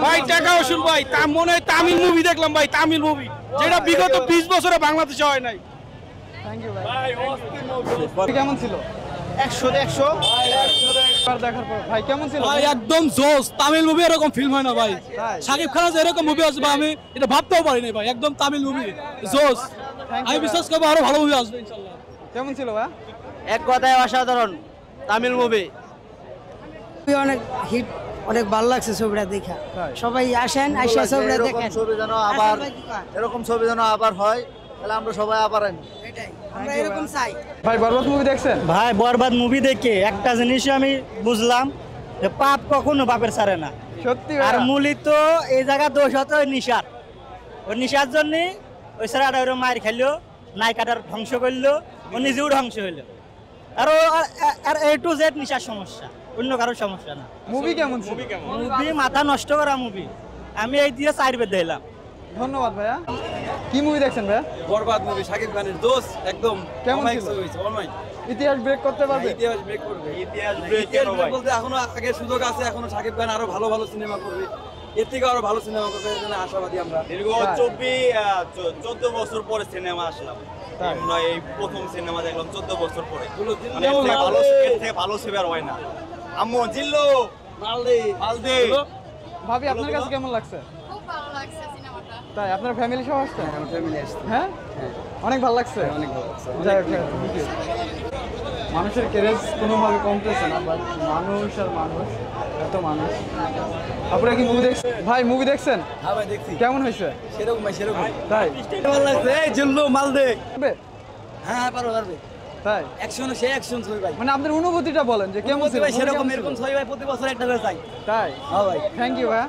ভাই টাকা ওসুল ভাই, তা মনে হয় তামিল মুভি দেখলাম ভাই, তামিল মুভি যেটা বিগত 20 বছরে বাংলাদেশে হয় নাই। থ্যাংক ইউ ভাই। কেমন ছিল? 100 দেখার পর ভাই কেমন ছিল? ভাই একদম জোস, তামিল মুভি এরকম ফিল্ম হয় না ভাই। শাকিব খানের যে এরকম মুভি আসবে আমি এটা ভাবতেও পারিনি ভাই, একদম তামিল মুভি জোস। আমি বিশ্বাস করবো আরো ভালো মুভি আসবে ইনশাআল্লাহ। কেমন ছিল ভাই? এক কথায় অসাধারণ তামিল মুভি। অনেক হিট, অনেক ভালো লাগছে ছবিটা দেখা। সবাই আসেন, আইসা ছবিটা দেখেন। ছবি যেন আবার এরকম ছবি যেন আবার হয়, তাহলে আমরা সবাই আবার এটাই আমরা এরকম চাই। ভাই বরবাদ মুভি দেখছেন? ভাই বরবাদ মুভি দেখে একটা জিনিস আমি বুঝলাম যে পাপ কখনো বাপের ছাড়ে না। সত্যি আর ভাই? মূলত এই জায়গা দোষ হতো ওই নিশার, ওই নিশার জন্য ওই ছেলেটা ওই মায়ের খাইলো, নায়িকাটার ধ্বংস করলো, ও নিজেও ধ্বংস হইলো। আর এ টু জেড নিশার সমস্যা, অন্য কারোর সমস্যা না। মুভি কেমন ছিল? মুভি মাথা নষ্ট করা মুভি, আমি এই দিয়ে 4 বেদ দিলাম। ধন্যবাদ ভাইয়া। কি মুভি দেখছেন ভাইয়া? বরবাদ মুভি, শাকিব খানের জোস একদম। কেমন ছিল? ইতিহাস ব্রেক করতে পারবে? ইতিহাস ব্রেক করবে, ইতিহাস ব্রেক বলতে এখনো আগে সুযোগ আছে, এখনো শাকিব খান আরো ভালো ভালো সিনেমা করবে, এর থেকে আরো ভালো সিনেমা করবে, এর জন্য আশাবাদী আমরা। দীর্ঘ 14 বছর পরে সিনেমা আসলাম, এই প্রথম সিনেমা দেখলাম 14 বছর পরে। মানে এর থেকে ভালো ছবি আর হয় না। আম্মু জিল্লো মালদে। ভাবি আপনার কাছে কেমন লাগছে? খুব ভালো লাগছে সিনেমাটা। তাই আপনার ফ্যামিলি সহ আসছে? আমার ফ্যামিলি আসছে। হ্যাঁ, অনেক ভালো লাগছে। অনেক ভালো লাগছে। যাই হোক, thank you। মানুষের ক্রেজ কোনোভাবে কমতেছে না, বাট মানুষ আর মানুষ, এত মানুষ। আপনারা কি মুভি দেখছেন? ভাই মুভি দেখছেন? হ্যাঁ ভাই দেখছি। কেমন হয়েছে? সেরকম ভাই সেরকম। তাই ভালো লাগছে। এই জিল্লু মালদে। পারবে? হ্যাঁ পারবে। তাই অ্যাকশন সে অ্যাকশন ছবি ভাই। মানে আপনার অনুভূতিটা বলেন যে কেমন ছিল? সেরকম এরকম ছবি ভাই প্রতি বছর একটা করে চাই। তাই হ্যাঁ ভাই। থ্যাংক ইউ ভাই।